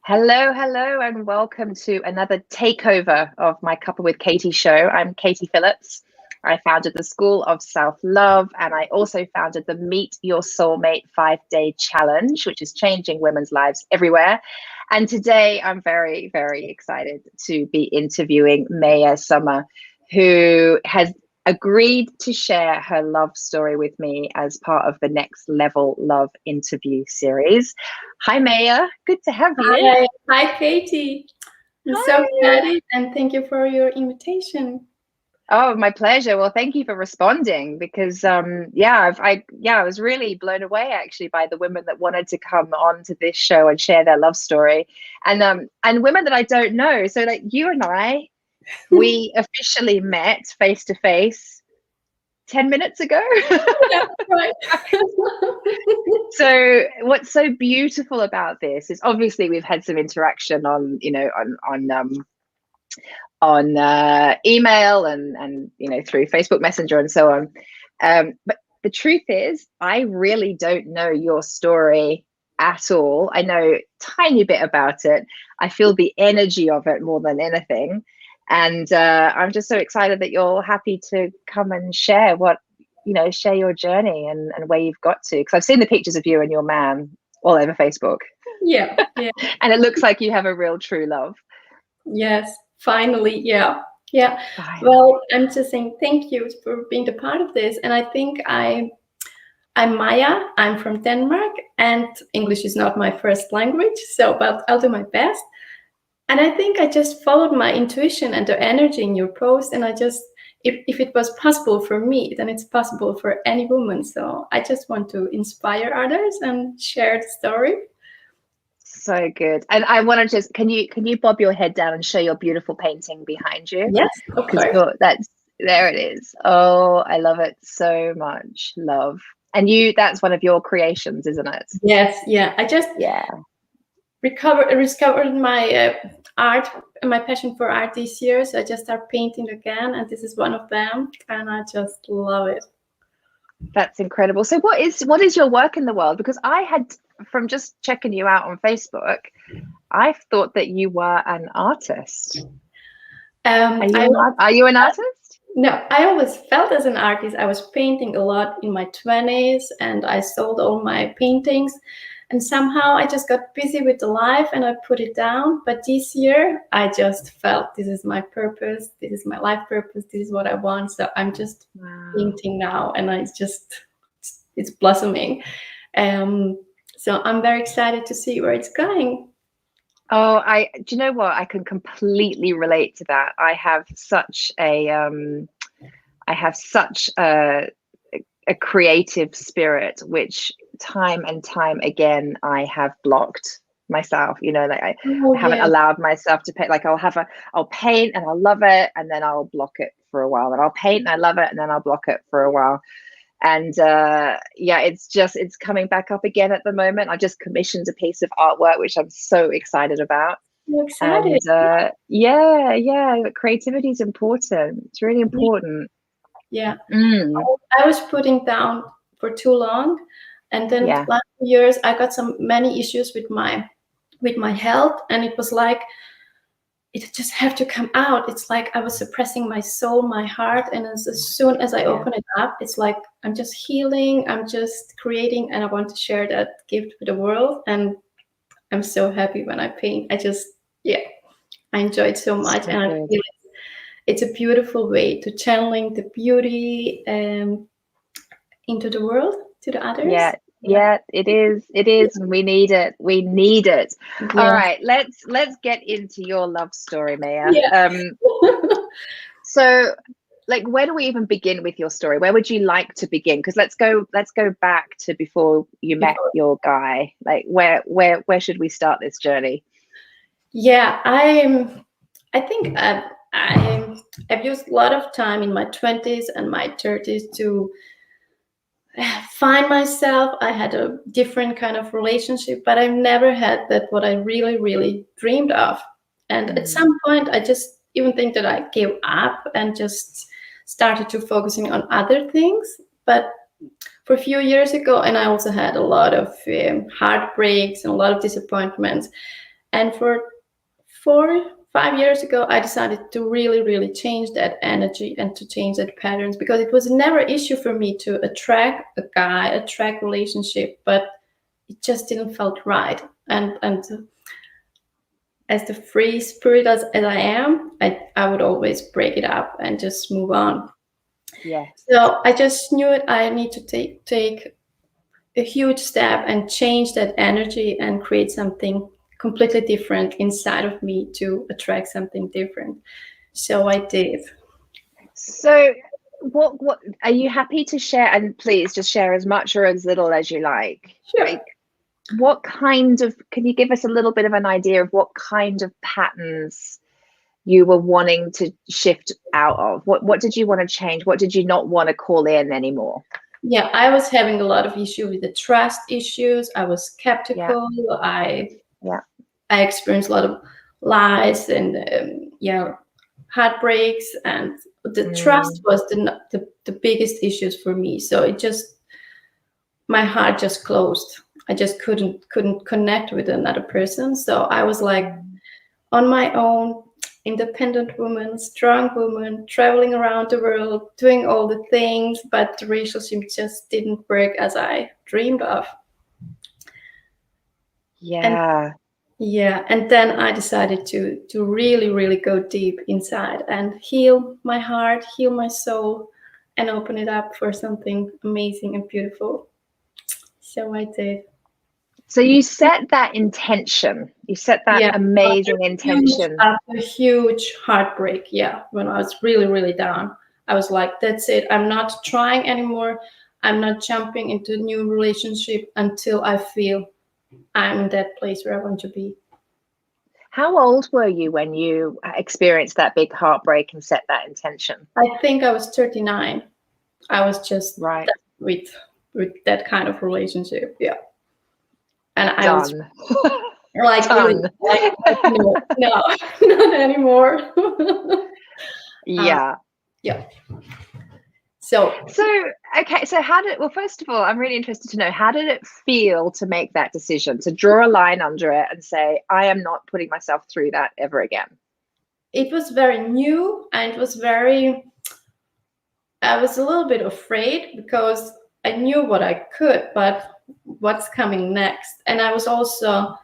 Hello, hello, and welcome to another takeover of my Cuppa with Katie show. I'm Katie Phillips. I founded the School of Self-Love, and I also founded the Meet Your Soulmate 5-Day Challenge, which is changing women's lives everywhere. And today I'm very, very excited to be interviewing Maya Sommer, who has agreed to share her love story with me as part of the Next Level Love interview series. Hi, Maya. Good to have you. Hi, Katie. I'm so excited, and thank you for your invitation. Oh, my pleasure. Well, thank you for responding because I was really blown away actually by the women that wanted to come on to this show and share their love story, and women that I don't know. So like you and I, we officially met face to face 10 minutes ago. Yeah, right. So what's so beautiful about this is obviously we've had some interaction on email and through Facebook Messenger and so on. But the truth is, I really don't know your story at all. I know a tiny bit about it. I feel the energy of it more than anything. And I'm just so excited that you're happy to come and share share your journey and where you've got to. Because I've seen the pictures of you and your man all over Facebook. Yeah. And it looks like you have a real true love. Yes, finally. Yeah. Finally. Well, I'm just saying thank you for being a part of this. And I think I'm Maya. I'm from Denmark, and English is not my first language. But I'll do my best. And I think I just followed my intuition and the energy in your post. And I just, if it was possible for me, then it's possible for any woman. So I just want to inspire others and share the story. So good. And I want to just, can you bob your head down and show your beautiful painting behind you? Yes, of course. There it is. Oh, I love it so much. Love. And that's one of your creations, isn't it? Yes. Yeah. I just rediscovered my art and my passion for art this year. So I just started painting again, and this is one of them, and I just love it. That's incredible. So what is your work in the world? Because I had, from just checking you out on Facebook, I thought that you were an artist. Are you an artist? No, I always felt as an artist. I was painting a lot in my 20s, and I sold all my paintings. And somehow I just got busy with the life and I put it down. But this year I just felt this is my purpose. This is my life purpose. This is what I want. So I'm just painting now, and it's blossoming. So I'm very excited to see where it's going. Oh, do you know what? I can completely relate to that. I have such a creative spirit, which time and time again I have blocked myself. I haven't allowed myself to paint. Like I'll paint and I'll love it, and then I'll block it for a while. And I'll paint and I love it, and then I'll block it for a while. And it's coming back up again at the moment. I just commissioned a piece of artwork, which I'm so excited about. You're excited. And creativity is important. It's really important. Yeah. I was putting down for too long, and then last years I got many issues with my health, and it was like it just have to come out. It's like I was suppressing my soul, my heart, and as soon as I open it up, it's like I'm just healing, I'm just creating, and I want to share that gift with the world. And I'm so happy when I paint. I enjoy it so much, and I feel it's a beautiful way to channeling the beauty into the world, to the others. Yeah, it is. And we need it. Yeah. All right, let's get into your love story, Maya. So like, where do we even begin with your story? Where would you like to begin? Because let's go back to before you met your guy. Like where should we start this journey? Yeah, I think I've used a lot of time in my 20s and my 30s to find myself. I had a different kind of relationship, but I've never had that what I really, really dreamed of. And at some point, I just even think that I gave up and just started to focusing on other things. But for a few years ago, and I also had a lot of heartbreaks and a lot of disappointments. And for 4-5 years ago, I decided to really, really change that energy and to change that patterns, because it was never an issue for me to attract a guy, attract relationship, but it just didn't felt right. And as the free spirit as I am, I would always break it up and just move on. Yeah. So I just knew it. I need to take a huge step and change that energy and create something completely different inside of me to attract something different. So I did. So what are you happy to share? And please just share as much or as little as you like. Sure. Like, what kind of, can you give us a little bit of an idea of what kind of patterns you were wanting to shift out of? What did you want to change? What did you not want to call in anymore? Yeah, I was having a lot of issue with the trust issues. I was skeptical. Yeah. I experienced a lot of lies and heartbreaks, and the trust was the biggest issues for me. So it just, my heart just closed. I just couldn't connect with another person. So I was like on my own, independent woman, strong woman, traveling around the world, doing all the things, but the relationship just didn't work as I dreamed of. Yeah. And then I decided to really, really go deep inside and heal my heart, heal my soul, and open it up for something amazing and beautiful. So I did. So you set that intention. You set that amazing intention. After a huge heartbreak, when I was really, really down, I was like, that's it. I'm not trying anymore. I'm not jumping into a new relationship until I feel I'm in that place where I want to be. How old were you when you experienced that big heartbreak and set that intention? I think I was 39. I was just right with that kind of relationship. Yeah. And I Done. was like, Done. Really, like, no, not anymore. Yeah. So okay. So first of all, I'm really interested to know, how did it feel to make that decision, to draw a line under it and say, I am not putting myself through that ever again? It was very new, and it was I was a little bit afraid because I knew what I could, but what's coming next? And I was also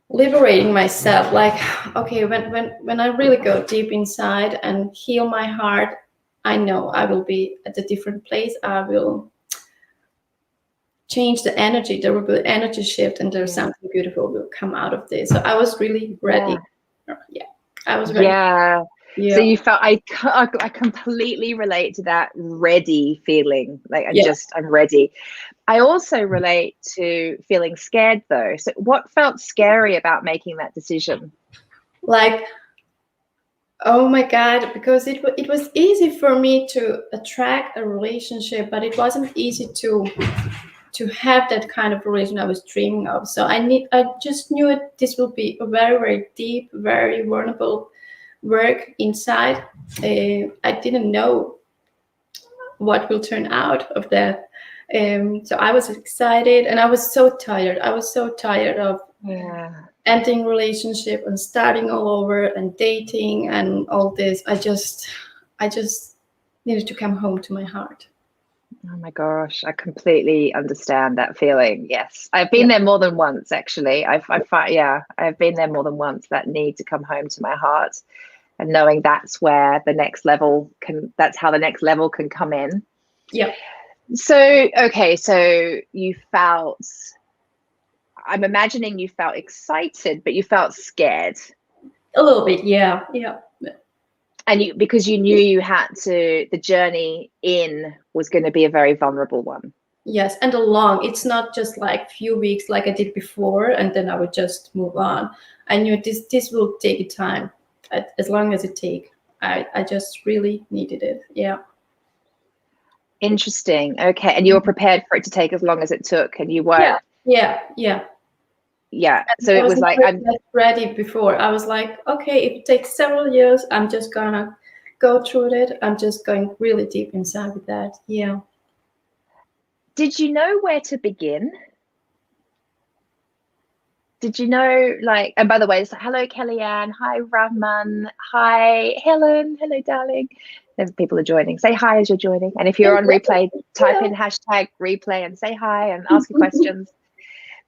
liberating myself, like, okay, when I really go deep inside and heal my heart, I know I will be at a different place. I will change the energy. There will be an energy shift, and there's something beautiful will come out of this. So I was really ready. I was ready. So you felt, I completely relate to that ready feeling. Like I'm ready. I also relate to feeling scared though. So what felt scary about making that decision? Like, oh my God, because it was easy for me to attract a relationship, but it wasn't easy to have that kind of relationship I was dreaming of. So I just knew this will be a very, very deep, very vulnerable work inside. I didn't know what will turn out of that. So I was excited, and I was so tired. I was so tired of ending relationship and starting all over and dating and all this. I just needed to come home to my heart. Oh my gosh, I completely understand that feeling. Yes, I've been there more than once, actually. I've been there more than once, that need to come home to my heart, and knowing that's where the next level that's how the next level can come in. Yeah. So, okay, so you felt, I'm imagining you felt excited, but you felt scared. A little bit, yeah. And because you knew you had to, the journey in was going to be a very vulnerable one. Yes, and it's not just like few weeks like I did before, and then I would just move on. I knew this will take time, as long as it take. I just really needed it. Yeah. Interesting. Okay, and you were prepared for it to take as long as it took, and you weren't. Yeah. So it was like, I'm ready before. I was like, okay, if it takes several years, I'm just gonna go through it. I'm just going really deep inside with that. Yeah. Did you know where to begin? did you know, like, and by the way, it's like, hello, Kellyanne. Hi, Rahman. Hi, Helen. Hello, darling. There's people are joining. Say hi as you're joining. And if you're on replay, type in hashtag replay and say hi and ask your questions.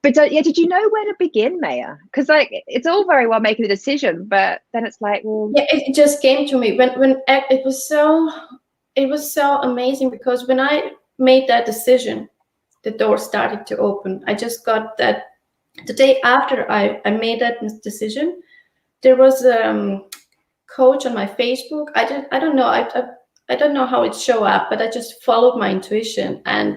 But did you know where to begin, Maya? Because like it's all very well making the decision, but then it's like, well, yeah, it just came to me when it was so amazing, because when I made that decision, the door started to open. I just got that the day after I made that decision. There was a coach on my Facebook. I don't know. I don't know how it showed up, but I just followed my intuition, and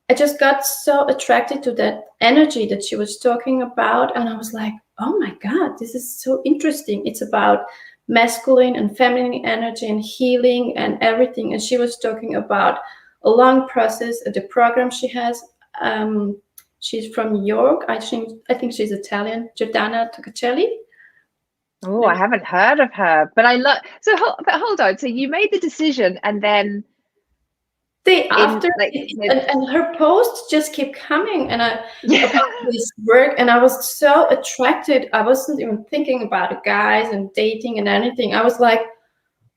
I just got so attracted to that energy that she was talking about. And I was like, oh my God, this is so interesting. It's about masculine and feminine energy and healing and everything. And she was talking about a long process, the program she has. She's from New York. I think she's Italian, Giordana Toccacelli. Oh, I haven't heard of her, but I love. But hold on. So you made the decision, and then after and her posts just keep coming, and about this work, and I was so attracted. I wasn't even thinking about guys and dating and anything. I was like,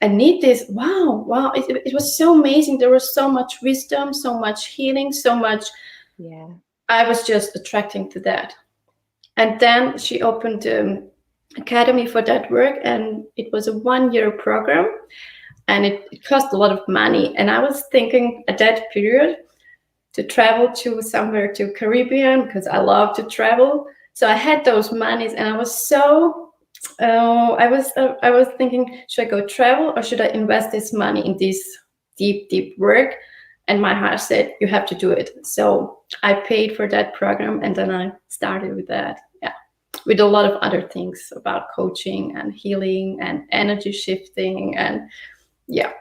I need this. Wow. It was so amazing. There was so much wisdom, so much healing, so much. Yeah. I was just attracting to that. And then she opened academy for that work, and it was a 1-year program. And it cost a lot of money. And I was thinking at that period to travel to somewhere to Caribbean, because I love to travel. So I had those monies, and I was so, I was thinking, should I go travel or should I invest this money in this deep work? And my heart said, you have to do it. So I paid for that program, and then I started with that. Yeah, with a lot of other things about coaching and healing and energy shifting and. Yeah.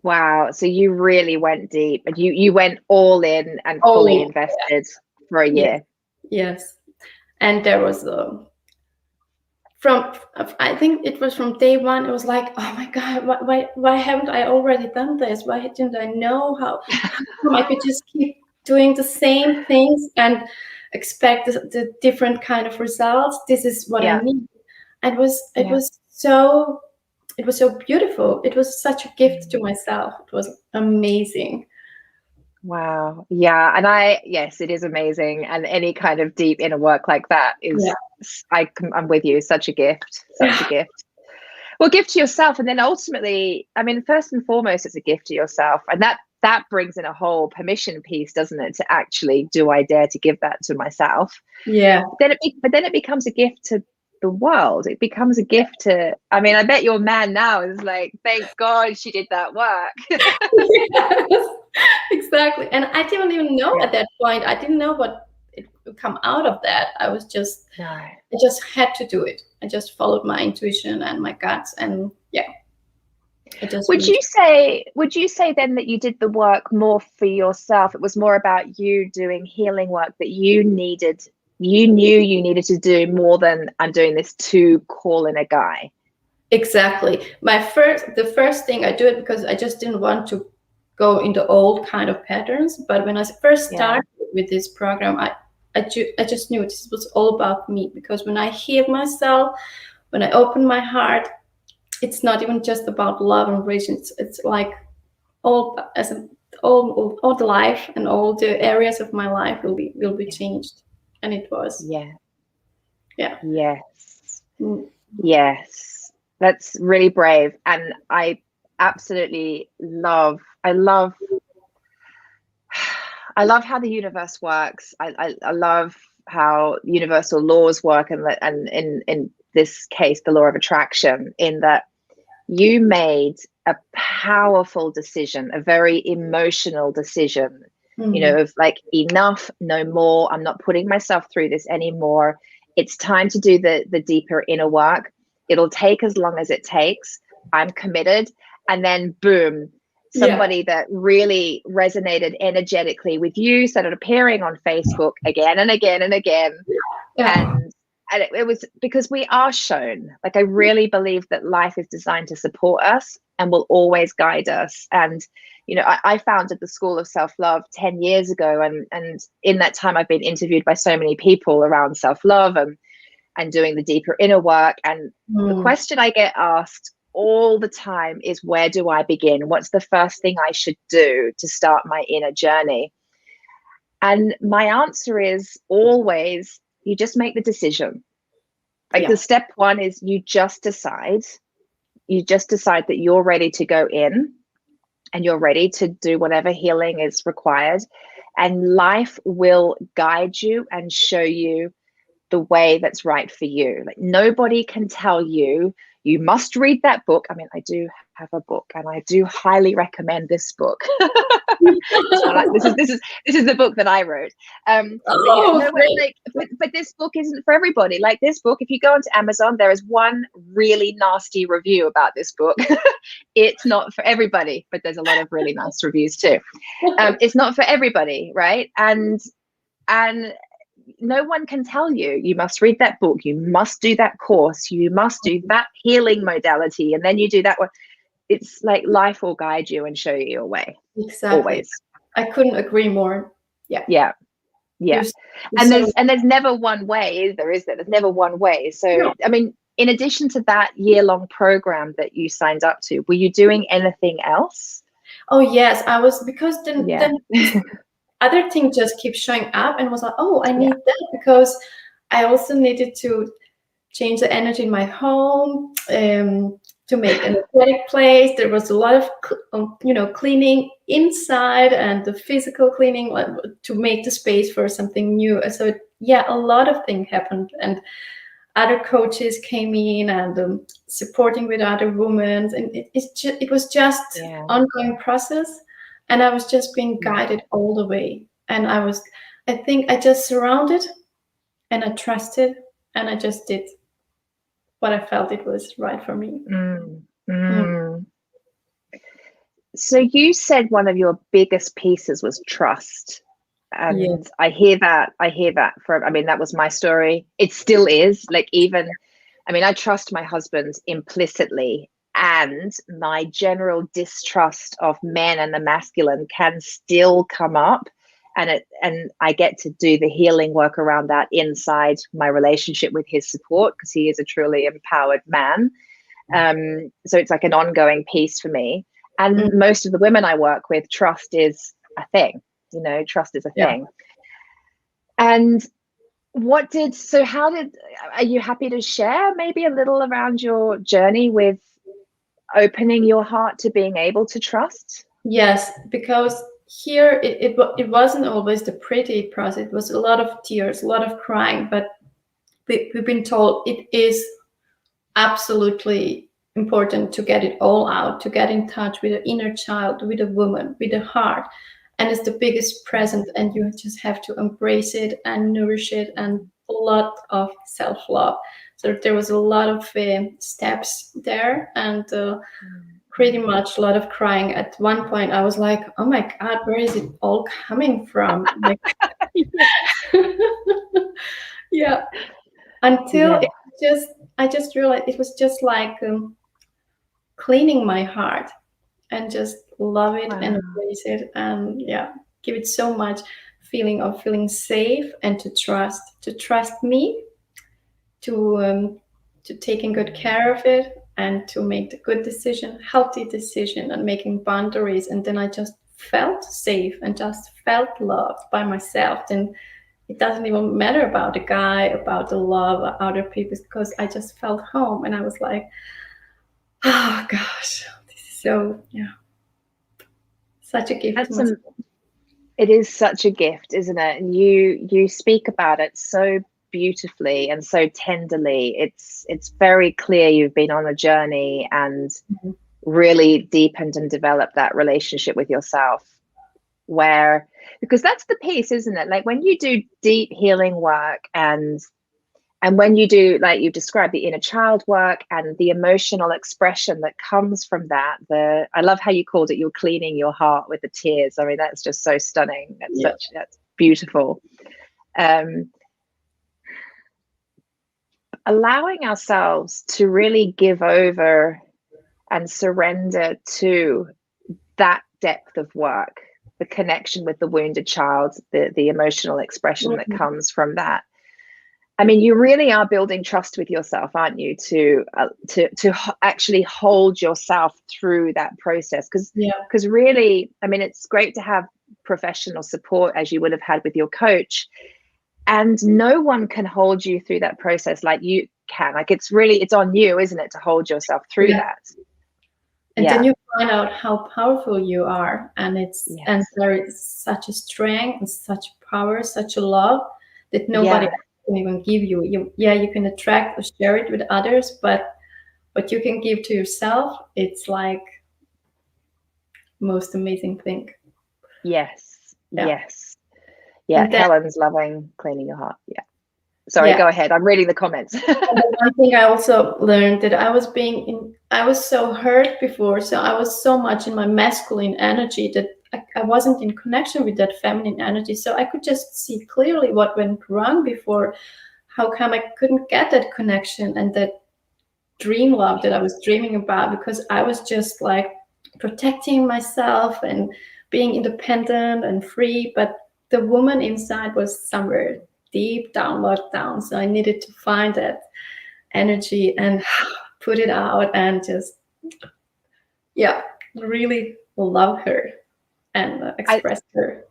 Wow. So you really went deep, and you went all in and fully invested for a year. Yes. And there was I think it was from day one, it was like, oh my God, why haven't I already done this? Why didn't I know how I could just keep doing the same things and expect the different kind of results? This is what I need. And it was so beautiful. It was such a gift to myself. It was amazing. Wow. Yeah. And yes, it is amazing. And any kind of deep inner work like that is, I'm with you, such a gift, such a gift. Well, gift to yourself. And then ultimately, I mean, first and foremost, it's a gift to yourself. And that brings in a whole permission piece, doesn't it? To actually, do I dare to give that to myself? Yeah. But then it becomes a gift to the world. It becomes a gift to, I mean, I bet your man now is like, thank God she did that work. Yes, exactly. And I didn't even know at that point. I didn't know what it would come out of that. I just had to do it. I just followed my intuition and my guts, and would you say then that you did the work more for yourself? It was more about you doing healing work that you knew you needed to do, more than I'm doing this to call in a guy? Exactly. The first thing I do it because I just didn't want to go into old kind of patterns. But when I first started with this program, I just knew this was all about me, because when I healed myself, when I opened my heart, it's not even just about love and relations. It's like all the life and all the areas of my life will be changed. And it was. Yes. That's really brave. And I absolutely love how the universe works. I love how universal laws work, and in this case, the law of attraction, in that you made a powerful decision, a very emotional decision, of like, enough, no more. I'm not putting myself through this anymore. It's time to do the deeper inner work. It'll take as long as it takes. I'm committed. And then boom, somebody that really resonated energetically with you started appearing on Facebook again and again and again. And it was because we are shown, like, I really believe that life is designed to support us and will always guide us. And you know, I founded the School of Self-Love 10 years ago, and in that time I've been interviewed by so many people around self-love and doing the deeper inner work. And the question I get asked all the time is, where do I begin? What's the first thing I should do to start my inner journey? And my answer is always, you just make the decision. Like the step one is you just decide that you're ready to go in and you're ready to do whatever healing is required. And life will guide you and show you the way that's right for you. Like nobody can tell you, you must read that book. I mean, I do have a book and I do highly recommend this book. So like, this is the book that I wrote. But this book isn't for everybody. Like this book, if you go onto Amazon, there is one really nasty review about this book. It's not for everybody, but there's a lot of really nice reviews too. It's not for everybody, right? And no one can tell you, you must read that book, you must do that course, you must do that healing modality, and then you do that one. It's like life will guide you and show you your way. Exactly. Always. I couldn't agree more. Yeah. And there's never one way, is there? There's never one way. So no. I mean, in addition to that year-long program that you signed up to, were you doing anything else? Oh yes, I was, because then other thing just keeps showing up, and was like, oh, I need that, because I also needed to change the energy in my home, to make an aesthetic place. There was a lot of cleaning inside, and the physical cleaning to make the space for something new. So a lot of things happened, and other coaches came in and supporting with other women, and it was just ongoing process. And I was just being guided all the way. And I think I just surrounded and I trusted and I just did what I felt it was right for me. So you said one of your biggest pieces was trust. And I hear that that was my story. It still is. Like I trust my husband implicitly, and my general distrust of men and the masculine can still come up, and I get to do the healing work around that inside my relationship with his support, because he is a truly empowered man. So it's like an ongoing piece for me. And most of the women I work with, trust is a thing. Trust is a thing. And are you happy to share maybe a little around your journey with opening your heart to being able to trust? Yes, because here it wasn't always the pretty process. It was a lot of tears, a lot of crying, but we've been told it is absolutely important to get it all out, to get in touch with the inner child, with a woman, with the heart. And it's the biggest present, and you just have to embrace it and nourish it, and a lot of self-love. So there was a lot of steps there, and pretty much a lot of crying. At one point I was like, oh my God, where is it all coming from? Like, until I just realized it was just like cleaning my heart, and just love it and embrace it, and give it so much feeling of feeling safe, and to trust me, to taking good care of it, and to make the good decision, healthy decision, and making boundaries. And then I just felt safe and just felt loved by myself. Then it doesn't even matter about the guy, about the love of other people, because I just felt home, and I was like, oh gosh, this is so such a gift. It is such a gift, isn't it? And you speak about it so beautifully and so tenderly. It's very clear you've been on a journey and really deepened and developed that relationship with yourself, because that's the piece, isn't it? Like when you do deep healing work, and when you do, like you described, the inner child work and the emotional expression that comes from that, I love how you called it, you're cleaning your heart with the tears. I mean, that's just so stunning. That's beautiful. Allowing ourselves to really give over and surrender to that depth of work, the connection with the wounded child, the emotional expression that comes from that. I mean, you really are building trust with yourself, aren't you, to actually hold yourself through that process? Because really, I mean, it's great to have professional support, as you would have had with your coach, and no one can hold you through that process like you can. Like, it's on you, isn't it, to hold yourself through that? And then you find out how powerful you are, and and there is such a strength and such power, such a love that nobody can even give you. You can attract or share it with others, but what you can give to yourself, it's like most amazing thing. Yes. Helen's loving cleaning your heart. Sorry, go ahead. I'm reading the comments. One thing I also learned that I was so hurt before, so I was so much in my masculine energy that I wasn't in connection with that feminine energy. So I could just see clearly what went wrong before. How come I couldn't get that connection and that dream love that I was dreaming about, because I was just like protecting myself and being independent and free, but the woman inside was somewhere deep down, locked down. So I needed to find that energy and put it out and just really love her and express her.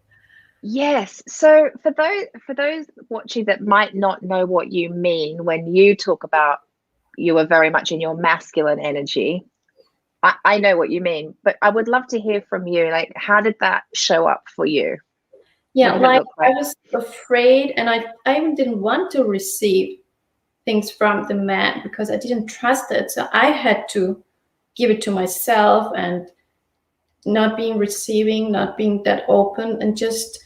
Yes. So for those watching that might not know what you mean when you talk about you are very much in your masculine energy, I know what you mean, but I would love to hear from you. Like, how did that show up for you? Like I was afraid, and I even didn't want to receive things from the man because I didn't trust it. So I had to give it to myself, and not being receiving, not being that open, and just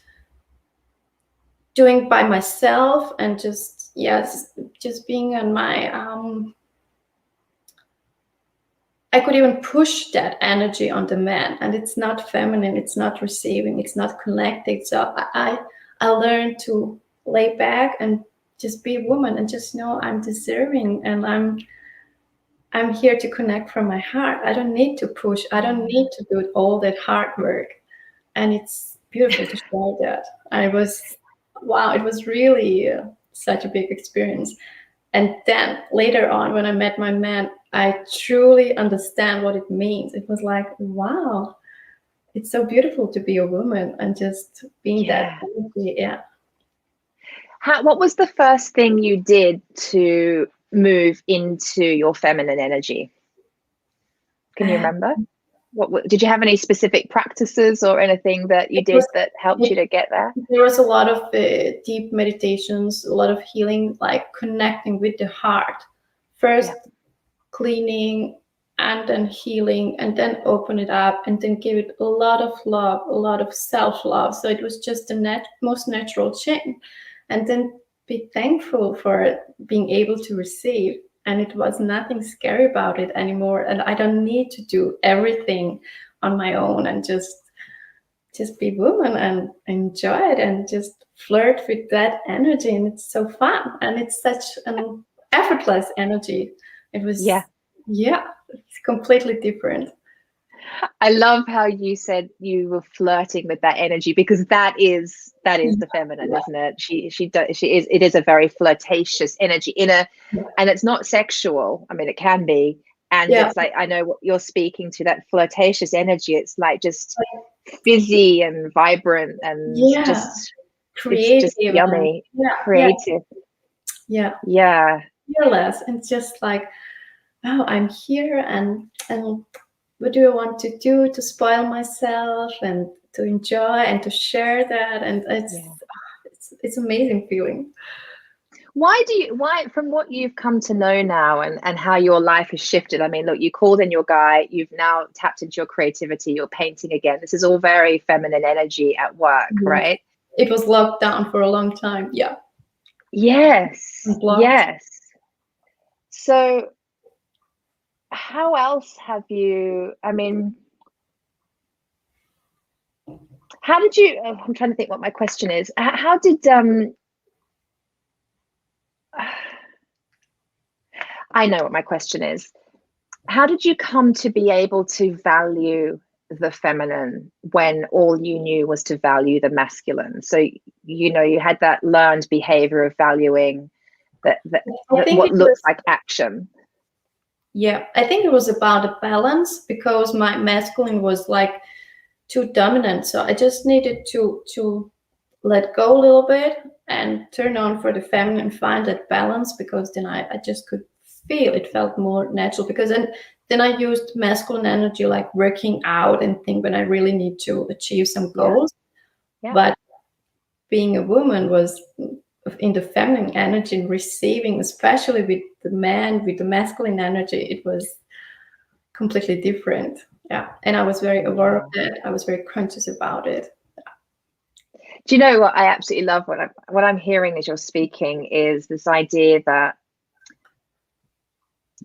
doing by myself, and just being on my I could even push that energy on the man, and it's not feminine, it's not receiving, it's not connected. So I learned to lay back and just be a woman and just know I'm deserving, and I'm here to connect from my heart. I don't need to push. I don't need to do all that hard work. And it's beautiful to share that. It was really such a big experience. And then later on, when I met my man, I truly understand what it means. It was like, wow, it's so beautiful to be a woman and just being that energy. Yeah. What was the first thing you did to move into your feminine energy? Can you remember? What did you have any specific practices or anything that you did that helped you to get there? There was a lot of deep meditations, a lot of healing, like connecting with the heart. First, cleaning, and then healing, and then open it up, and then give it a lot of love, a lot of self-love. So it was just the most natural change. And then be thankful for being able to receive. And it was nothing scary about it anymore. And I don't need to do everything on my own, and just be woman and enjoy it and just flirt with that energy. And it's so fun. And it's such an effortless energy. It was, it's completely different. I love how you said you were flirting with that energy, because that is the feminine, isn't it? It is a very flirtatious energy and it's not sexual. I mean, it can be, and it's like, I know what you're speaking to, that flirtatious energy. It's like just fizzy and vibrant and just creative, it's just yummy, creative. Fearless, and just like, oh, I'm here, and what do I want to do to spoil myself and to enjoy and to share that? And it's amazing feeling. Why, from what you've come to know now and how your life has shifted, I mean, look, you called in your guy, you've now tapped into your creativity, you're painting again. This is all very feminine energy at work, right? It was locked down for a long time. Yes. So how else have you, I mean, how did you, I'm trying to think what my question is. How did, I know what my question is. How did you come to be able to value the feminine when all you knew was to value the masculine? So, you know, you had that learned behavior of valuing that what looks like action. Yeah, I think it was about a balance, because my masculine was like too dominant. So I just needed to let go a little bit and turn on for the feminine and find that balance, because then I just could feel it felt more natural. Because then I used masculine energy like working out and things when I really need to achieve some goals. Yeah. But being a woman was in the feminine energy and receiving, especially with the man, with the masculine energy, it was completely different. Yeah. And I was very aware of that. I was very conscious about it. Do you know what I absolutely love? What I'm hearing as you're speaking is this idea that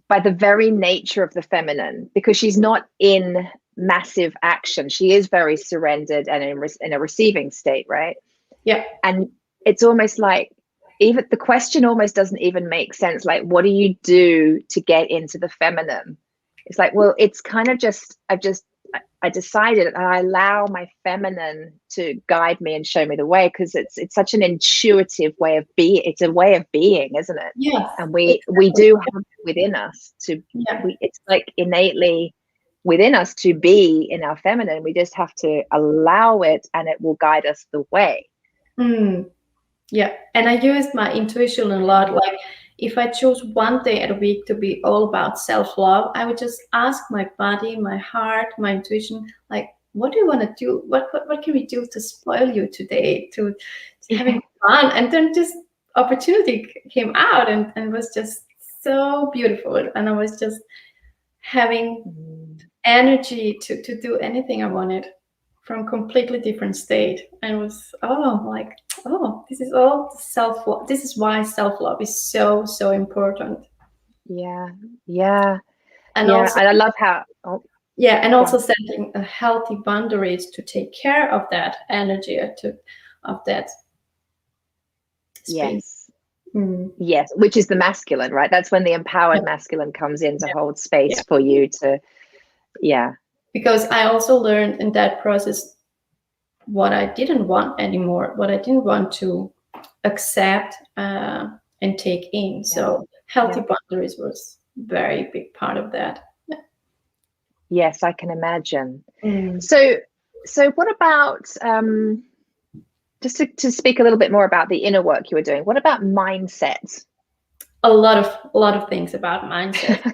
by the very nature of the feminine, because she's not in massive action, she is very surrendered and in a receiving state, right? Yeah. And it's almost like, even the question almost doesn't even make sense. Like, what do you do to get into the feminine? It's like, well, it's kind of just, I decided, and I allow my feminine to guide me and show me the way, because it's such an intuitive way of being. It's a way of being, isn't it? Yeah. And we do have it within us to, it's like innately within us to be in our feminine. We just have to allow it, and it will guide us the way. Yeah, and I used my intuition a lot. Like, if I choose one day a week to be all about self-love, I would just ask my body, my heart, my intuition, like, what do you want to do? What can we do to spoil you today, to having fun? And then just opportunity came out, and it was just so beautiful. And I was just having energy to do anything I wanted, from completely different state. And it was this is all self-love. This is why self-love is so important. And also, I love how and also setting a healthy boundaries to take care of that energy, of that space. Yes, which is the masculine, right? That's when the empowered masculine comes in to hold space for you to, because I also learned in that process what I didn't want anymore, what I didn't want to accept and take in. So healthy boundaries was very big part of that. Yes, I can imagine. So what about just to speak a little bit more about the inner work you were doing, what about mindset? A lot of things about mindset.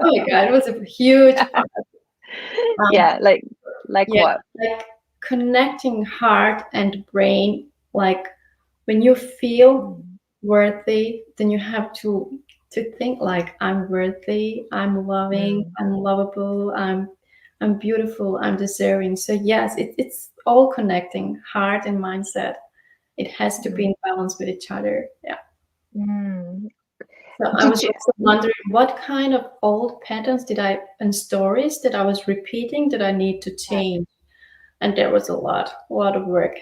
Oh my God, it was a huge part. Like what? Like connecting heart and brain. Like, when you feel worthy, then you have to think like, I'm worthy, I'm loving, I'm lovable, I'm beautiful, I'm deserving. So yes, it's all connecting heart and mindset. It has to be in balance with each other. So I was also wondering what kind of old patterns and stories that I was repeating that I need to change. And there was a lot of work.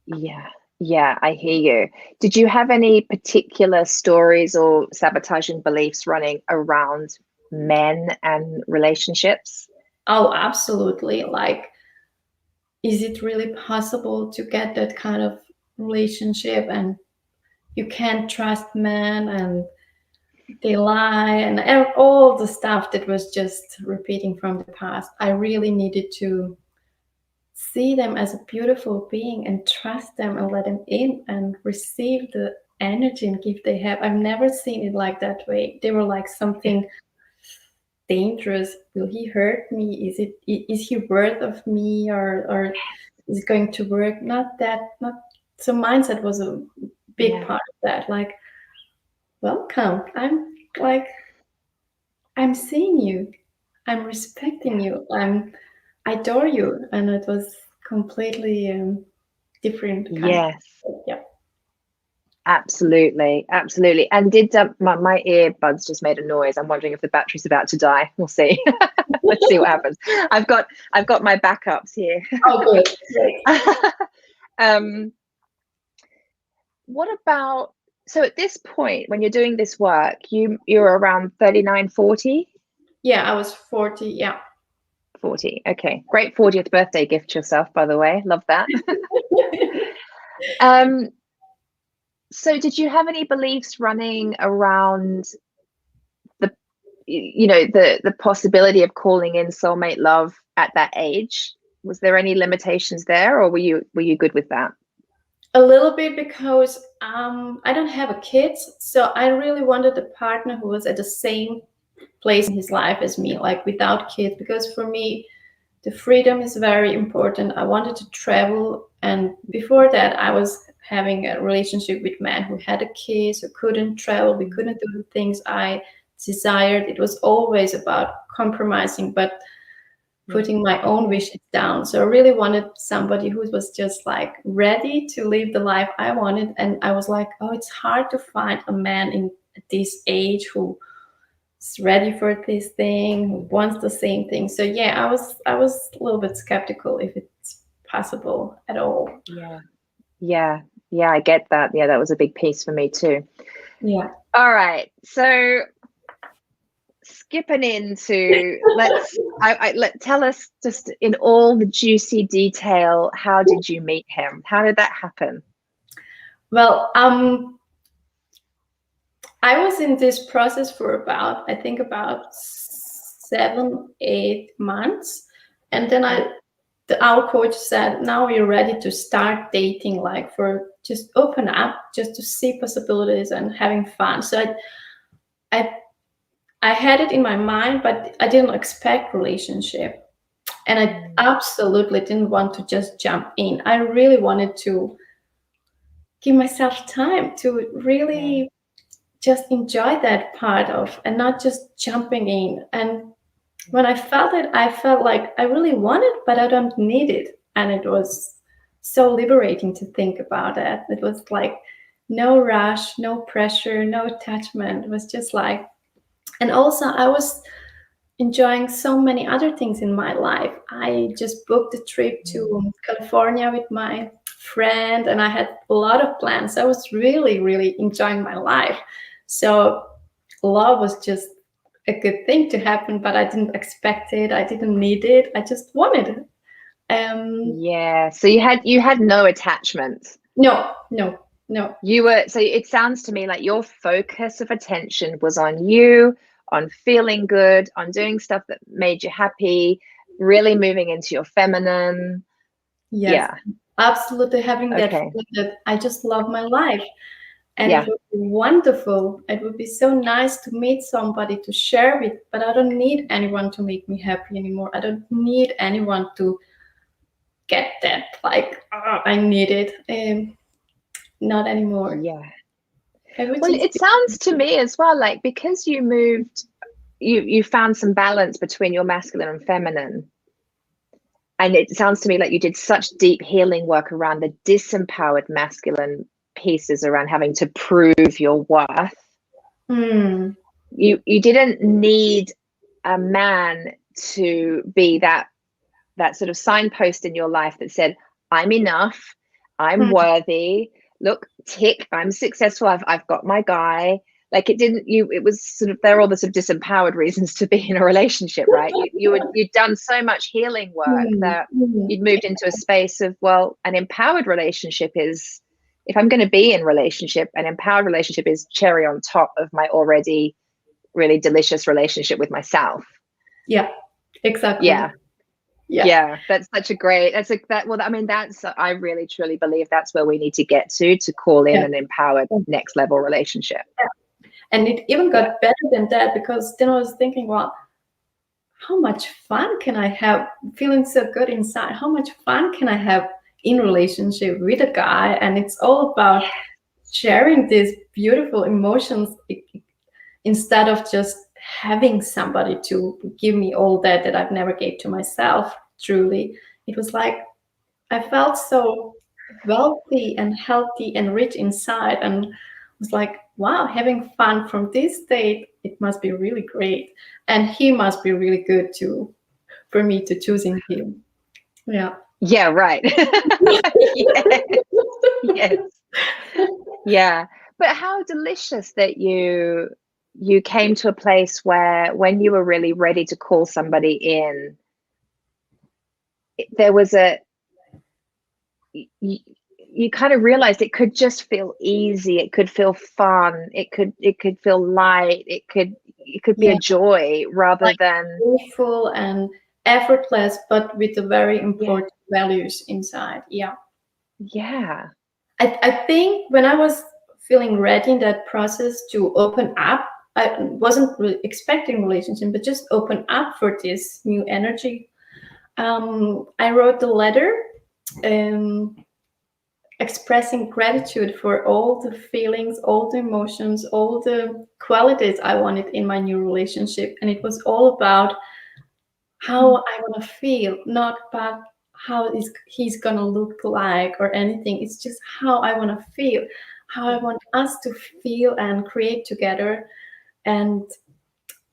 Yeah, I hear you. Did you have any particular stories or sabotaging beliefs running around men and relationships? Oh, absolutely. Like, is it really possible to get that kind of relationship, and you can't trust men, and they lie, and all the stuff that was just repeating from the past? I really needed to see them as a beautiful being and trust them and let them in and receive the energy and gift they have. I've never seen it like that way. They were like something dangerous. Will he hurt me? Is he worth of me, or is it going to work? Not so mindset was a big part of that. Like, welcome. I'm seeing you. I'm respecting you. I adore you. And it was completely different kind of, Absolutely. And did my earbuds just made a noise? I'm wondering if the battery's about to die. We'll see. Let's see what happens. I've got my backups here. Oh, good. Great. What about, so at this point when you're doing this work, you're around 39, 40? Yeah, I was 40. Yeah. 40. Okay, great 40th birthday gift to yourself, by the way. Love that. So did you have any beliefs running around the possibility of calling in soulmate love at that age? Was there any limitations there, or were you good with that? A little bit, because I don't have a kid, so I really wanted a partner who was at the same place in his life as me, like without kids, because for me the freedom is very important. I wanted to travel, and before that I was having a relationship with men who had a kid, who couldn't travel, we couldn't do the things I desired. It was always about compromising, but putting my own wishes down. So I really wanted somebody who was just like ready to live the life I wanted. And I was like, oh, it's hard to find a man in this age who is ready for this thing, who wants the same thing. So yeah, I was a little bit skeptical if it's possible at all. Yeah, I get that. Yeah, that was a big piece for me too. Yeah. All right, so skipping into tell us just in all the juicy detail, how did you meet him? How did that happen? Well, I was in this process for about 7-8 months, and then our coach said, now you're ready to start dating, like for just open up, just to see possibilities and having fun. So I had it in my mind, but I didn't expect relationship, and I absolutely didn't want to just jump in. I really wanted to give myself time to really just enjoy that part of, and not just jumping in. And when I felt it, I felt like I really want it, but I don't need it. And it was so liberating to think about that. It was like no rush, no pressure, no attachment. It was just like, and also I was enjoying so many other things in my life. I just booked a trip to California with my friend, and I had a lot of plans. I was really, really enjoying my life. So love was just a good thing to happen, but I didn't expect it. I didn't need it. I just wanted it. Yeah. So you had no attachment. No. So it sounds to me like your focus of attention was on you, on feeling good, on doing stuff that made you happy, really moving into your feminine. Yes, yeah, absolutely. Having that feeling that I just love my life. And it would be wonderful. It would be so nice to meet somebody to share with, but I don't need anyone to make me happy anymore. I don't need anyone to get that, like, I need it. Not anymore. Yeah. Well, it sounds to me as well, like, because you moved, you found some balance between your masculine and feminine. And it sounds to me like you did such deep healing work around the disempowered masculine pieces, around having to prove your worth. You didn't need a man to be that sort of signpost in your life that said, I'm enough, I'm worthy, look, tick, I'm successful, I've got my guy. Like, it was sort of, they're all the sort of disempowered reasons to be in a relationship, right? You'd done so much healing work that you'd moved into a space of, well, an empowered relationship is, if I'm going to be in relationship, an empowered relationship is cherry on top of my already really delicious relationship with myself. Yeah, exactly. Yeah, that's such a great, I really truly believe that's where we need to get to call in an empowered next level relationship. And it even got better than that, because then I was thinking, well, how much fun can I have feeling so good inside? How much fun can I have in relationship with a guy? And it's all about sharing these beautiful emotions instead of just having somebody to give me all that I've never gave to myself. Truly, it was like I felt so wealthy and healthy and rich inside, and was like, wow, having fun from this state, it must be really great, and he must be really good too, for me to choosing him. Yeah, right. Yes. Yeah, but how delicious that you came to a place where, when you were really ready to call somebody in, there was you kind of realized it could just feel easy, it could feel fun, it could feel light, it could be a joy rather like than playful and effortless, but with the very important values inside. I think when I was feeling ready in that process to open up, I wasn't really expecting relationship, but just open up for this new energy. I wrote the letter expressing gratitude for all the feelings, all the emotions, all the qualities I wanted in my new relationship. And it was all about how I want to feel, not about how he's going to look like or anything. It's just how I want to feel, how I want us to feel and create together. And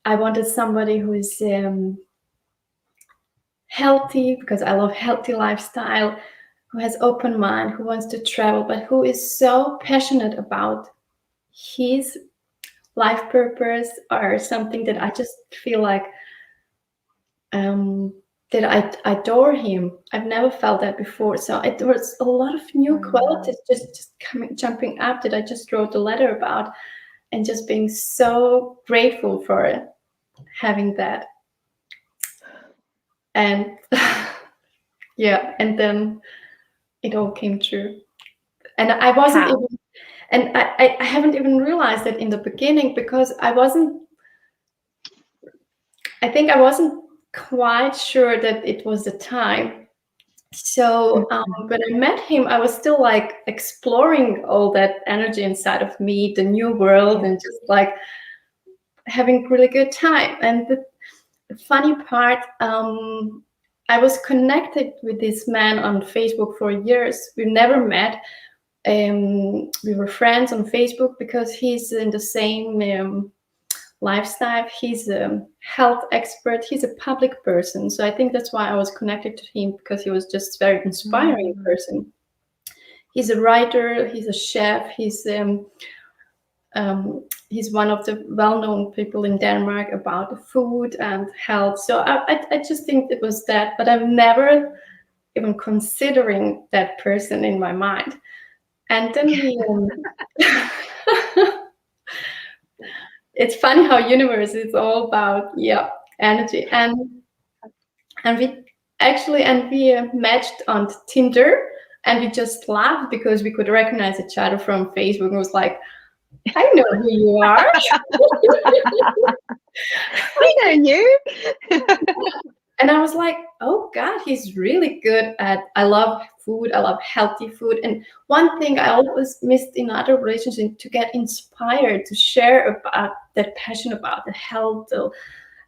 I wanted somebody who is healthy, because I love healthy lifestyle, who has open mind, who wants to travel, but who is so passionate about his life purpose or something that I just feel like that I adore him. I've never felt that before. So it was a lot of new qualities just jumping up that I just wrote a letter about, and just being so grateful for having that. And and then it all came true. And I wasn't even, and I haven't even realized that in the beginning, because I think I wasn't quite sure that it was the time. So when I met him, I was still like exploring all that energy inside of me, the new world, and just like having really good time. And the funny part, I was connected with this man on Facebook for years. We never met. We were friends on Facebook because he's in the same lifestyle. He's a health expert. He's a public person. So I think that's why I was connected to him, because he was just a very inspiring person. He's a writer. He's a chef. He's one of the well-known people in Denmark about food and health. So I just think it was that, but I'm never even considering that person in my mind. And then it's funny how universe is all about energy, and we matched on Tinder, and we just laughed because we could recognize each other from Facebook. It was like, I know who you are. I know you. And I was like, oh God, he's really good at, I love food. I love healthy food. And one thing I always missed in other relationships, to get inspired, to share about that passion about the health.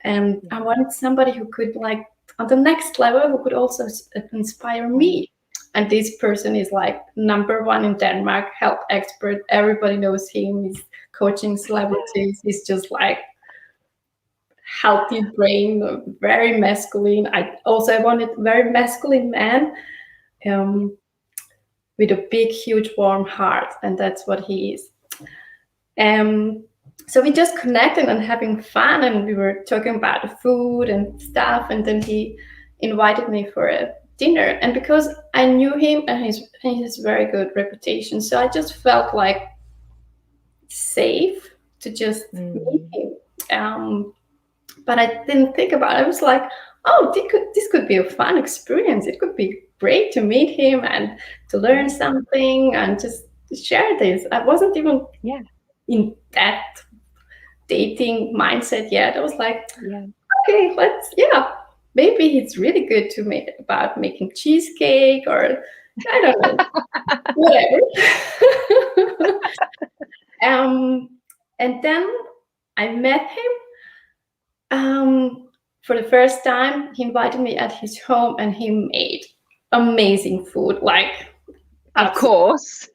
And I wanted somebody who could, like, on the next level, who could also inspire me. And this person is like #1 in Denmark, health expert. Everybody knows him. He's coaching celebrities. He's just like healthy brain, very masculine. I wanted very masculine man with a big, huge, warm heart, and that's what he is. So we just connected and having fun, and we were talking about the food and stuff, and then he invited me for a dinner. And because I knew him, and he has very good reputation, so I just felt like safe to just meet him. But I didn't think about it. I was like, oh, this could be a fun experience. It could be great to meet him and to learn something and just share this. I wasn't even in that dating mindset yet. I was like, okay, maybe it's really good to make about making cheesecake, or I don't know, whatever. And then I met him. For the first time, he invited me at his home, and he made amazing food. Like, of course.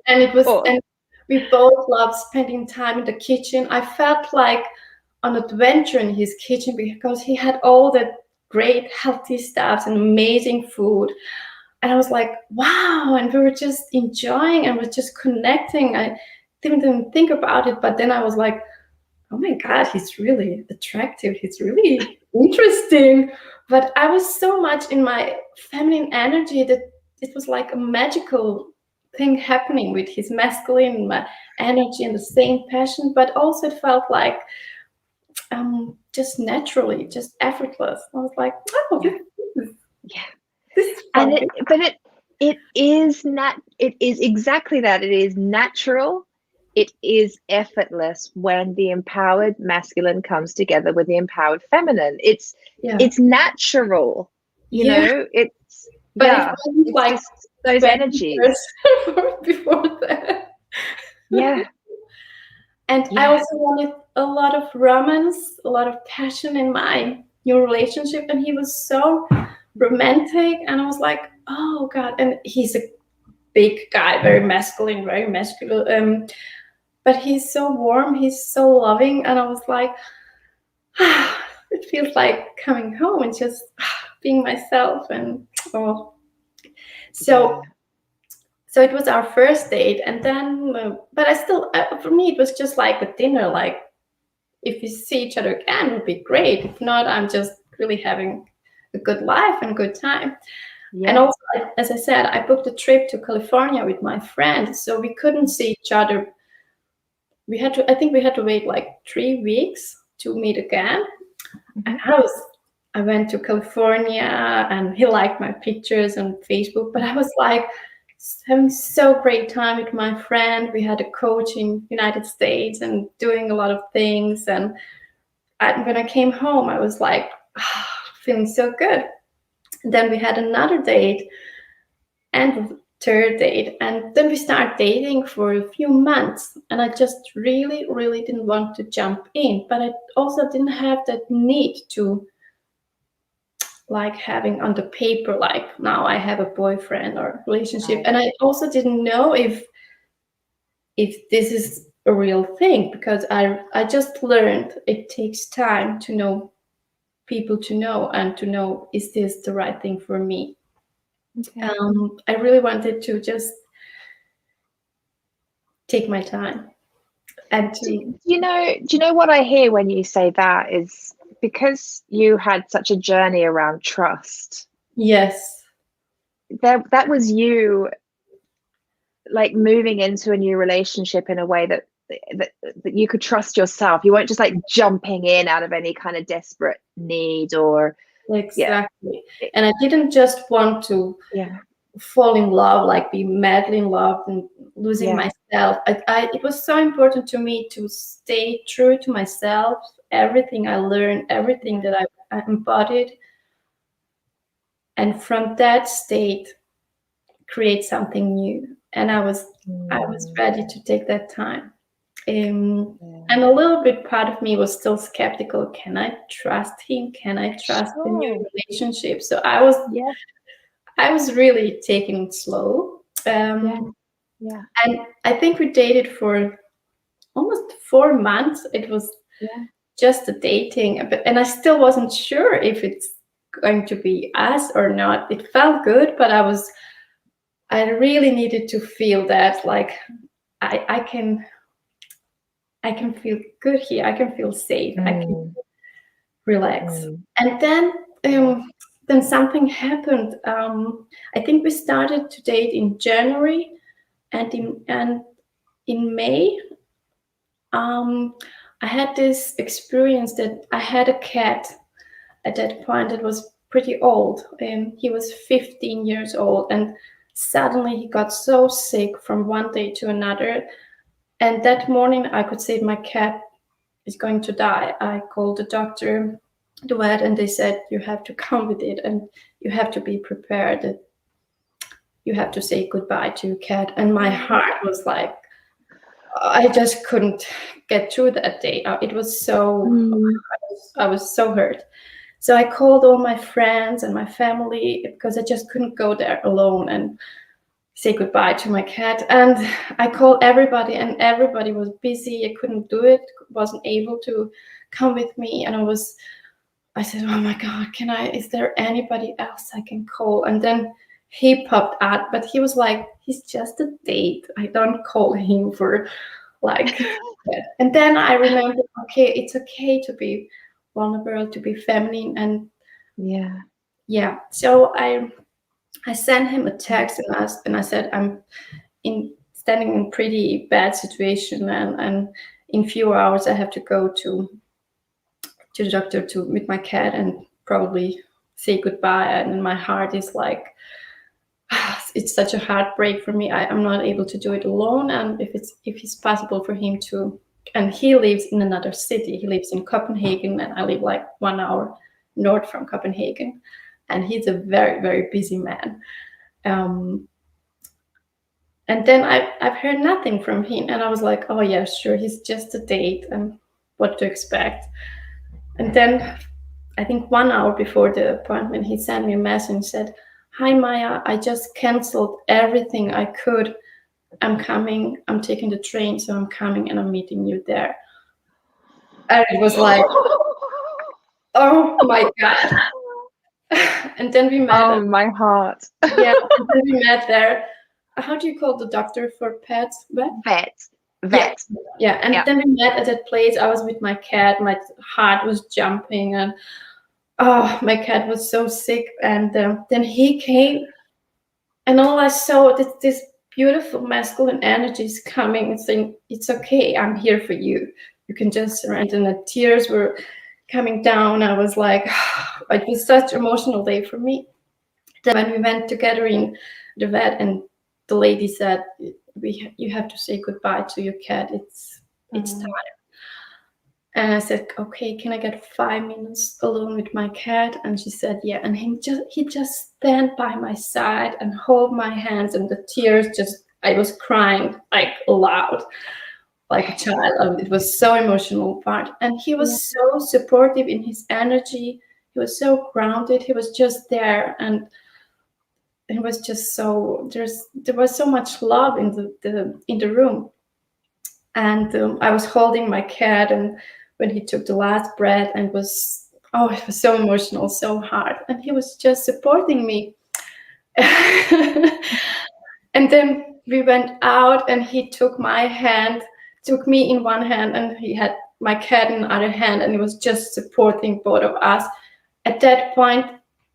And it was, and we both loved spending time in the kitchen. I felt like an adventure in his kitchen, because he had all that great healthy stuff and amazing food. And I was like, wow. And we were just enjoying, and we're just connecting. I didn't even think about it, but then I was like, oh my God, he's really attractive. He's really interesting. but I was so much in my feminine energy that it was like a magical thing happening with his masculine energy and the same passion, but also it felt like just naturally, just effortless. I was like, oh, this is fun. It is exactly that. It is natural. It is effortless when the empowered masculine comes together with the empowered feminine. It's natural, you know. It wasn't like just those energies before that. Yeah. And I also wanted a lot of romance, a lot of passion in my new relationship, and he was so romantic, and I was like, oh God. And he's a big guy, very masculine, but he's so warm, he's so loving, and I was like, it feels like coming home and just being myself. And so it was our first date, and then but I still for me it was just like a dinner, like if we see each other again it would be great, if not I'm just really having a good life and a good time. And also, as I said, I booked a trip to California with my friend, so we couldn't see each other. I think we had to wait like 3 weeks to meet again. And I went to California, and he liked my pictures on Facebook, but I was like having so great time with my friend. We had a coach in United States and doing a lot of things. And when I came home, I was like feeling so good. And then we had another date and third date, and then we started dating for a few months, and I just really didn't want to jump in, but I also didn't have that need to like having on the paper like now I have a boyfriend or relationship. And I also didn't know if this is a real thing, because I just learned it takes time to know people, to know and to know, is this the right thing for me? I really wanted to just take my time. And do you know what I hear when you say that is because you had such a journey around trust. Yes. That was you like moving into a new relationship in a way that you could trust yourself. You weren't just like jumping in out of any kind of desperate need or exactly. And I didn't just want to fall in love, like be madly in love and losing myself. It was so important to me to stay true to myself, everything I learned, everything that I embodied, and from that state create something new. And I was ready to take that time. And a little bit part of me was still skeptical. Can I trust him? Can I trust the new relationship? So I was really taking it slow. And I think we dated for almost 4 months. It was just a dating, and I still wasn't sure if it's going to be us or not. It felt good, but I really needed to feel that, like I can feel good here. I can feel safe. I can relax. And then something happened. I think we started to date in January, and in May, I had this experience that I had a cat at that point that was pretty old. He was 15 years old, and suddenly he got so sick from one day to another. And that morning I could say my cat is going to die. I called the doctor, the vet, and they said, you have to come with it, and you have to be prepared that you have to say goodbye to your cat. And my heart was like, I just couldn't get through that day. It was so, I was so hurt. So I called all my friends and my family, because I just couldn't go there alone and say goodbye to my cat. And I called everybody, and everybody was busy. I couldn't do it, wasn't able to come with me. And I said, oh my God, is there anybody else I can call? And then he popped out, but he was like, he's just a date. I don't call him for like that. And then I remembered, okay, it's okay to be vulnerable, to be feminine. And Yeah. So I sent him a text and I said, I'm standing in pretty bad situation, and in few hours I have to go to the doctor to meet my cat and probably say goodbye. And my heart is like, it's such a heartbreak for me. I'm not able to do it alone. And if it's possible for him to, and he lives in another city. He lives in Copenhagen, and I live like 1 hour north from Copenhagen. And he's a very, very busy man. And then I've heard nothing from him, and I was like, oh yeah, sure, he's just a date, and what to expect. And then I think 1 hour before the appointment, he sent me a message and said, hi Maya, I just canceled everything I could. I'm coming, I'm taking the train, so I'm coming and I'm meeting you there. And it was like, oh my God. And then we met. Oh, my heart. Yeah, and then we met there. How do you call the doctor for pets? Vet. Yeah. And then we met at that place. I was with my cat. My heart was jumping, and my cat was so sick. And then he came, and all I saw this beautiful masculine energy is coming and saying, "It's okay. I'm here for you. You can just surrender." And the tears were coming down. I was like, it was such an emotional day for me. Then when we went together in the vet, and the lady said, you have to say goodbye to your cat. It's time. And I said, okay, can I get 5 minutes alone with my cat? And she said, yeah. And he just stand by my side and hold my hands, and the tears I was crying like loud, like a child. It was so emotional part. And he was so supportive in his energy. He was so grounded. He was just there, and it was just so there was so much love in the room. And I was holding my cat, and when he took the last breath, and it was so emotional, so hard, and he was just supporting me. And then we went out, and he took me in one hand, and he had my cat in the other hand, and he was just supporting both of us. At that point,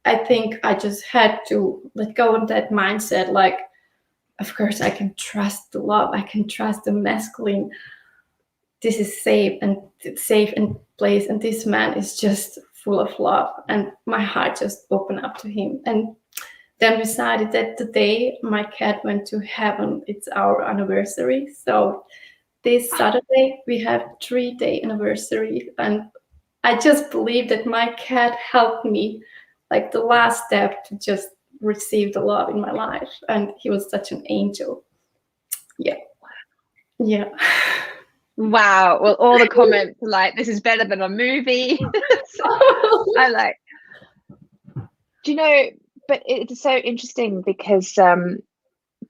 I think I just had to let go of that mindset. Like, of course, I can trust the love. I can trust the masculine. This is safe and place. And this man is just full of love. And my heart just opened up to him. And then we decided that the day my cat went to heaven, it's our anniversary. So this Saturday, we have 3-day anniversary. And I just believe that my cat helped me, like the last step to just receive the love in my life. And he was such an angel. Yeah. Wow. Well, all the comments are like, this is better than a movie. I like, do you know, but it's so interesting because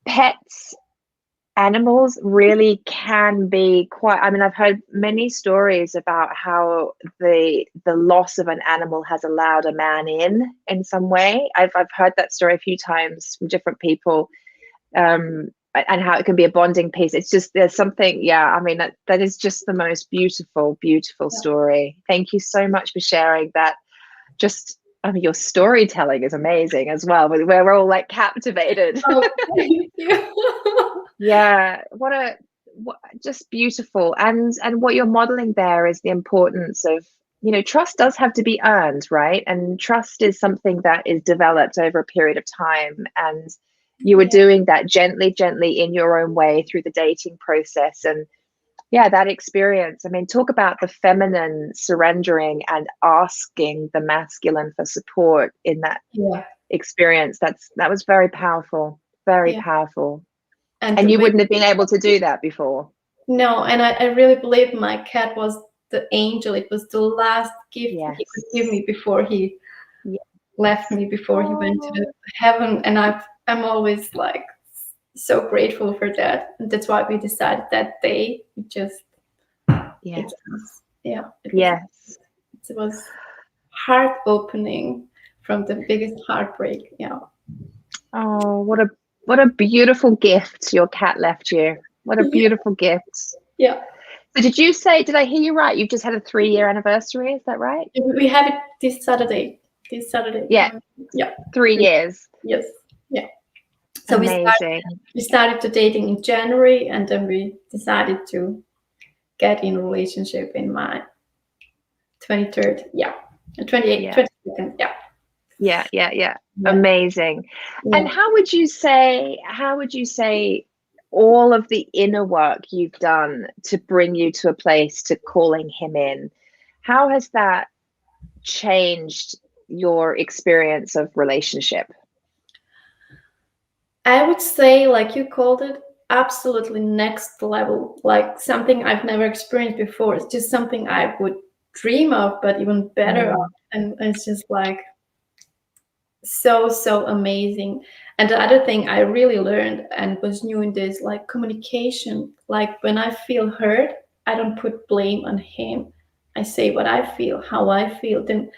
pets, animals really can be quite, I mean, I've heard many stories about how the loss of an animal has allowed a man in some way. I've heard that story a few times from different people, and how it can be a bonding piece. It's just, there's something, I mean, that is just the most beautiful story. Thank you so much for sharing that. Just, I mean, your storytelling is amazing as well. We're all like captivated. Oh, thank you. Yeah, what just beautiful. And what you're modeling there is the importance of, you know, trust does have to be earned, right? And trust is something that is developed over a period of time. And you were doing that gently in your own way through the dating process. And that experience, I mean, talk about the feminine surrendering and asking the masculine for support in that experience. That was very powerful, very powerful. And you wouldn't have been able to do that before. No, and I really believe my cat was the angel. It was the last gift he could give me before he left me, before he went to the heaven. And I'm always like so grateful for that. And that's why we decided that day. It was heart opening from the biggest heartbreak. Yeah. Oh, what a beautiful gift your cat left you. What a beautiful gift. Yeah. So did I hear you right? You've just had a 3-year anniversary, is that right? We have it this Saturday. this Saturday. Yeah. Yeah. 3 years. Yes. Yeah. So Amazing. we started to dating in January, and then we decided to get in a relationship in my 23rd. Yeah. 28th, Yeah. 22nd. Yeah. Yeah. Amazing. Yeah. And how would you say all of the inner work you've done to bring you to a place to calling him in, how has that changed your experience of relationship? I would say, like you called it, absolutely next level, like something I've never experienced before. It's just something I would dream of, but even better of. And it's just like so amazing. And the other thing I really learned and was new in this, like communication. Like when I feel hurt, I don't put blame on him. I say what I feel, how I feel. Then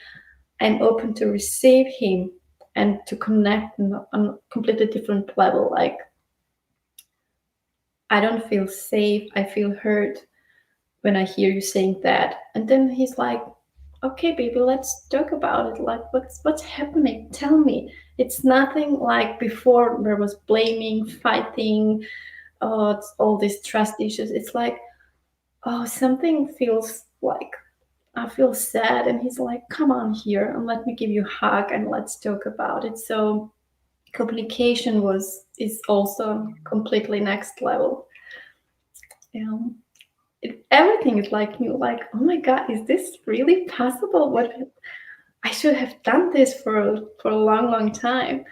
I'm open to receive him and to connect on a completely different level. Like I don't feel safe. I feel hurt when I hear you saying that. And then he's like, okay, baby, let's talk about it. Like, what's happening? Tell me. It's nothing like before. There was blaming, fighting, it's all these trust issues. It's like, oh, something feels like I feel sad. And he's like, come on here and let me give you a hug and let's talk about it. So communication is also completely next level. Everything is like new. Like, oh my God, is this really possible? What I should have done this for a long time.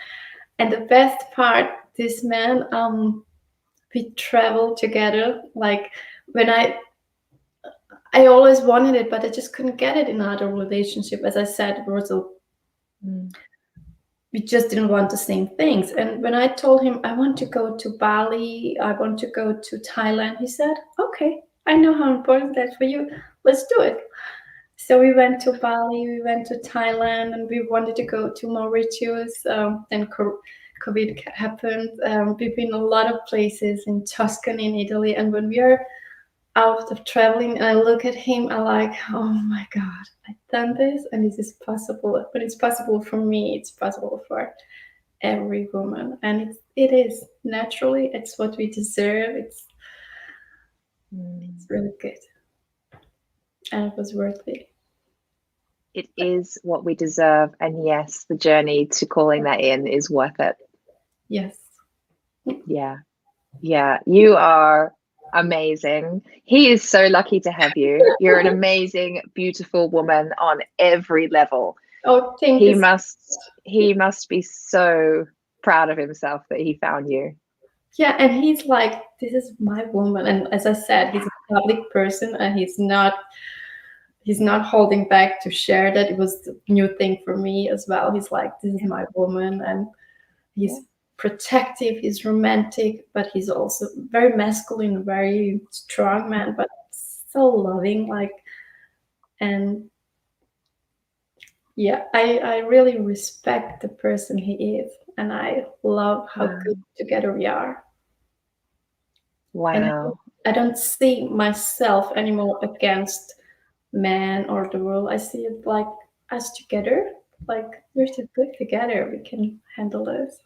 And the best part, this man, we traveled together. Like when I always wanted it, but I just couldn't get it in another relationship. As I said, we just didn't want the same things. And when I told him I want to go to Bali, I want to go to Thailand, he said, okay, I know how important that's for you. Let's do it. So we went to Bali, we went to Thailand, and we wanted to go to Mauritius. Then COVID happened. We've been a lot of places in Tuscany, in Italy. And when we are out of traveling and I look at him, I'm like, oh my God, I've done this and this is possible. But it's possible for me, it's possible for every woman. And it is naturally, it's what we deserve. It's really good. And it was worth it. It is what we deserve. And yes, the journey to calling that in is worth it. Yes. Yeah. You are amazing. He is so lucky to have you. You're an amazing, beautiful woman on every level. Oh, thank you. He must be so proud of himself that he found you. Yeah, and he's like, this is my woman. And as I said, he's a public person and he's not holding back to share that. It was a new thing for me as well. He's like, this is my woman, and he's protective, he's romantic, but he's also very masculine, very strong man, but so loving. Like, and yeah, I really respect the person he is, and I love how good together we are. Wow. And I don't see myself anymore against man or the world. I see it like us together. Like, we're so good together. We can handle this.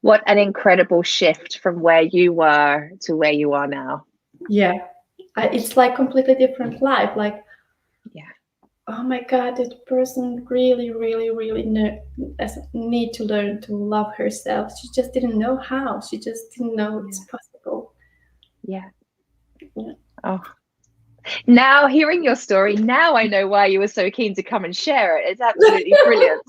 What an incredible shift from where you were to where you are now. Yeah. It's like completely different life. Like, yeah. Oh my God, this person really need to learn to love herself. She just didn't know how. She just didn't know it's possible. Yeah. Oh. Now, hearing your story, now I know why you were so keen to come and share it. It's absolutely brilliant.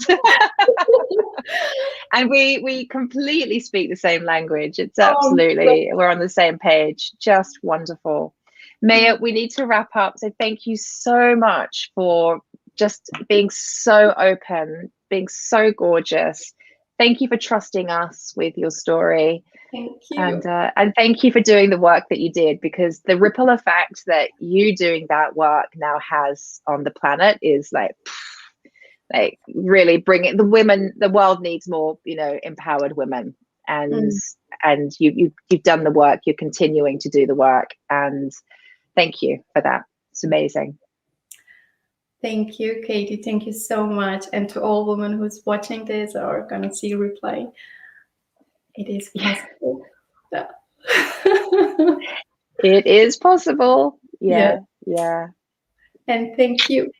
And we completely speak the same language. It's absolutely, we're on the same page. Just wonderful. Maya, we need to wrap up. So thank you so much for just being so open, being so gorgeous. Thank you for trusting us with your story. Thank you. And thank you for doing the work that you did, because the ripple effect that you doing that work now has on the planet is like really bringing the world needs more, empowered women. And you've done the work, you're continuing to do the work, and thank you for that. It's amazing. Thank you, Katie. Thank you so much. And to all women who's watching this or gonna see replay, it is possible. Yeah. It is possible. Yeah. Yeah. And thank you.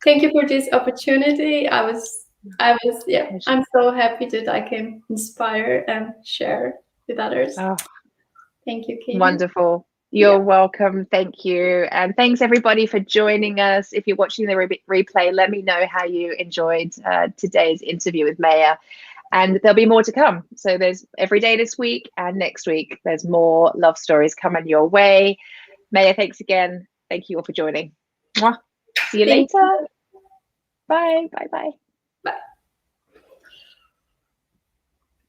Thank you for this opportunity. I'm so happy that I can inspire and share with others. Oh, thank you, Katie. Wonderful. You're welcome. Thank you. And thanks everybody for joining us. If you're watching the replay, let me know how you enjoyed today's interview with Maya. And there'll be more to come. So there's every day this week and next week, there's more love stories coming your way. Maya, thanks again. Thank you all for joining. Mwah. See you later. Bye. Bye.